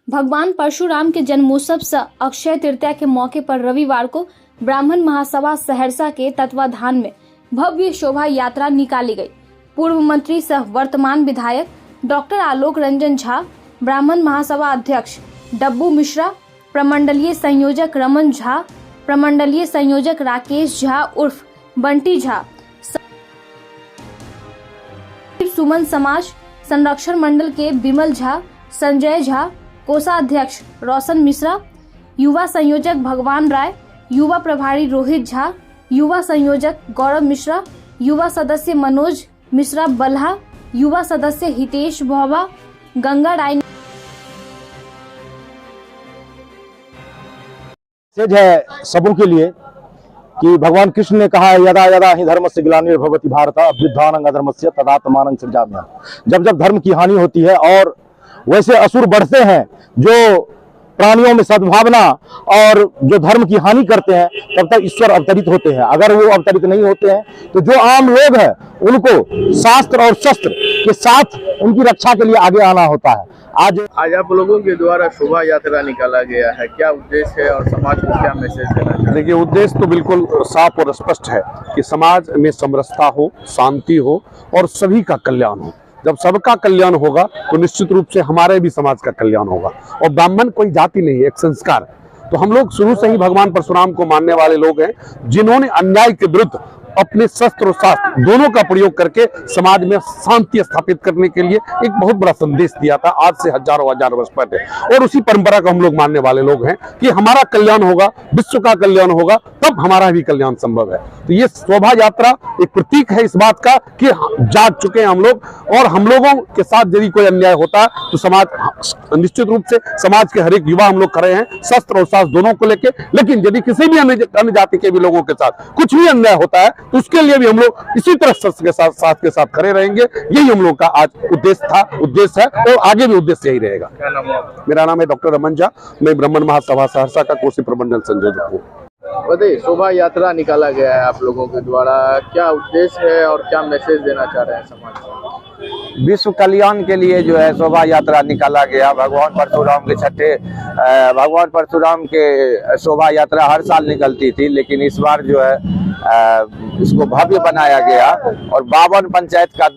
भगवान परशुराम के जन्मोत्सव सह अक्षय तृतीया के मौके पर रविवार को ब्राह्मण महासभा सहरसा के तत्वाधान में भव्य शोभा यात्रा निकाली गई। पूर्व मंत्री सह वर्तमान विधायक डॉक्टर आलोक रंजन झा, ब्राह्मण महासभा अध्यक्ष डब्बू मिश्रा, प्रमंडलीय संयोजक रमन झा, प्रमंडलीय संयोजक राकेश झा उर्फ बंटी झा, सुमन समाज संरक्षण मंडल के विमल झा, संजय झा, कोषाध्यक्ष रोशन मिश्रा, युवा संयोजक भगवान राय, युवा प्रभारी रोहित झा, युवा संयोजक गौरव मिश्रा, युवा सदस्य मनोज मिश्रा बल्हा, युवा सदस्य हितेश भौबा, गंगा राय है सबों के लिए कि भगवान कृष्ण ने कहा है यदा यदा ही धर्मस्य ग्लानिर्भवति भारत अभ्युत्थानं अधर्मस्य तदात्मानं सृजाम्यहम्। जब जब धर्म की हानि होती है और वैसे असुर बढ़ते हैं जो प्राणियों में सद्भावना और जो धर्म की हानि करते हैं, तब तक ईश्वर अवतरित होते हैं। अगर वो अवतरित नहीं होते हैं तो जो आम लोग हैं उनको शास्त्र और शस्त्र के साथ उनकी रक्षा के लिए आगे आना होता है। आज आप लोगों के द्वारा शोभा यात्रा निकाला गया है, क्या उद्देश्य है और समाज को क्या मैसेज देना चाहिए? देखिए, उद्देश्य तो बिल्कुल साफ और स्पष्ट है कि समाज में समरसता हो, शांति हो और सभी का कल्याण हो। जब सबका कल्याण होगा तो निश्चित रूप से हमारे भी समाज का कल्याण होगा। और ब्राह्मण कोई जाति नहीं है, एक संस्कार है। तो हम लोग शुरू से ही भगवान परशुराम को मानने वाले लोग हैं, जिन्होंने अन्याय के विरुद्ध अपने शस्त्र और शास्त्र दोनों का प्रयोग करके समाज में शांति स्थापित करने के लिए एक बहुत बड़ा संदेश दिया था आज से हजारों हजार वर्ष पहले। और उसी परंपरा को हम लोग मानने वाले लोग हैं कि हमारा कल्याण होगा, विश्व का कल्याण होगा, तब हमारा भी कल्याण संभव है। तो ये शोभा यात्रा एक प्रतीक है इस बात का कि जाग चुके हैं हम लोग, और हम लोगों के साथ यदि कोई अन्याय होता है तो समाज निश्चित रूप से समाज के हर एक युवा हम लोग खड़े हैं शस्त्र और शास्त्र दोनों को लेके। लेकिन यदि किसी भी अन्य जाति के भी लोगों के साथ कुछ भी अन्याय होता है तो उसके लिए भी हम लोग इसी तरह शस्त्र के साथ खड़े रहेंगे। यही हम लोग का आज उद्देश्य है और आगे भी उद्देश्य यही रहेगा। मेरा नाम है डॉक्टर रमन झा, मैं ब्राह्मण महासभा सहरसा का कोषीय प्रबंधन संयोजक हूँ। बताइए, शोभा यात्रा निकाला गया है आप लोगों के द्वारा, क्या उद्देश्य है और क्या मैसेज देना चाह रहे हैं समाज को? विश्व कल्याण के लिए जो है शोभा यात्रा निकाला गया। भगवान परशुराम के शोभा यात्रा हर साल निकलती थी, लेकिन इस बार जो है इसको भव्य बनाया गया और 52 पंचायत का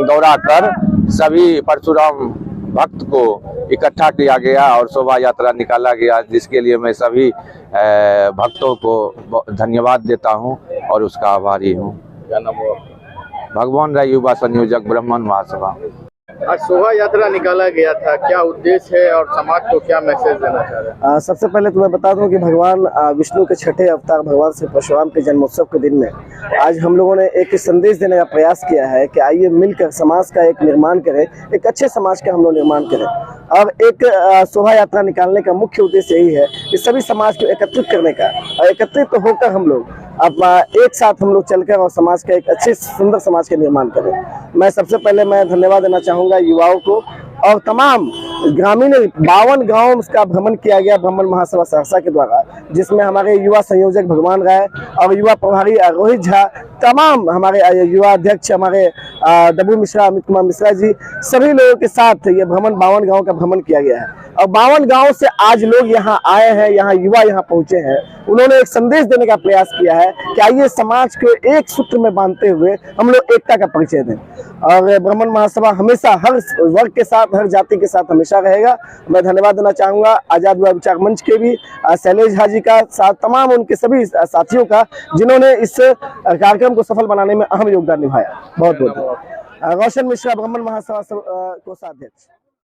दौरा कर सभी परशुराम भक्त को इकट्ठा किया गया और शोभा यात्रा निकाला गया, जिसके लिए मैं सभी भक्तों को धन्यवाद देता हूं और उसका आभारी हूं। क्या नाम हुआ? भगवान राय, युवा संयोजक, ब्राह्मण महासभा। आज शोभा यात्रा निकाला गया था, क्या उद्देश्य है और समाज को क्या मैसेज देना चाह रहे हैं? सबसे पहले तो मैं बता दूं कि भगवान विष्णु के छठे अवतार भगवान श्री परशुराम के जन्मोत्सव के दिन में आज हम लोगों ने एक संदेश देने का प्रयास किया है कि आइए मिलकर समाज का एक निर्माण करें, एक अच्छे समाज का हम लोग निर्माण करें। और एक शोभा यात्रा निकालने का मुख्य उद्देश्य यही है कि सभी समाज को एकत्रित करने का, और एकत्रित होकर हम लोग अब एक साथ हम लोग चलकर और समाज का एक अच्छे सुंदर समाज का निर्माण करें। मैं सबसे पहले धन्यवाद देना चाहूँगा युवाओं को और तमाम ग्रामीण 52 गाँव का भ्रमण किया गया ब्राह्मण महासभा सहरसा के द्वारा, जिसमें हमारे युवा संयोजक भगवान राय और युवा प्रभारी रोहित झा, तमाम हमारे युवा अध्यक्ष हमारे डब्बू मिश्रा, अमित कुमार मिश्रा जी, सभी लोगों के साथ ये भ्रमण 52 गाँव का भ्रमण किया गया है। और 52 गाँव से आज लोग यहाँ आए हैं, यहाँ युवा यहाँ पहुंचे हैं। उन्होंने एक संदेश देने का प्रयास किया है कि आइए समाज को एक सूत्र में बांधते हुए हम लोग एकता का परिचय दें। और ब्राह्मण महासभा हमेशा हर वर्ग के साथ, हर जाति के साथ हमेशा रहेगा। मैं धन्यवाद देना चाहूँगा आजाद युवा विचार मंच के भी, शैलेश झा जी का, साथ तमाम उनके सभी साथियों का, जिन्होंने इस कार्यक्रम को सफल बनाने में अहम योगदान निभाया। बहुत बहुत रोशन मिश्रा, ब्राह्मण महासभा कोषाध्यक्ष।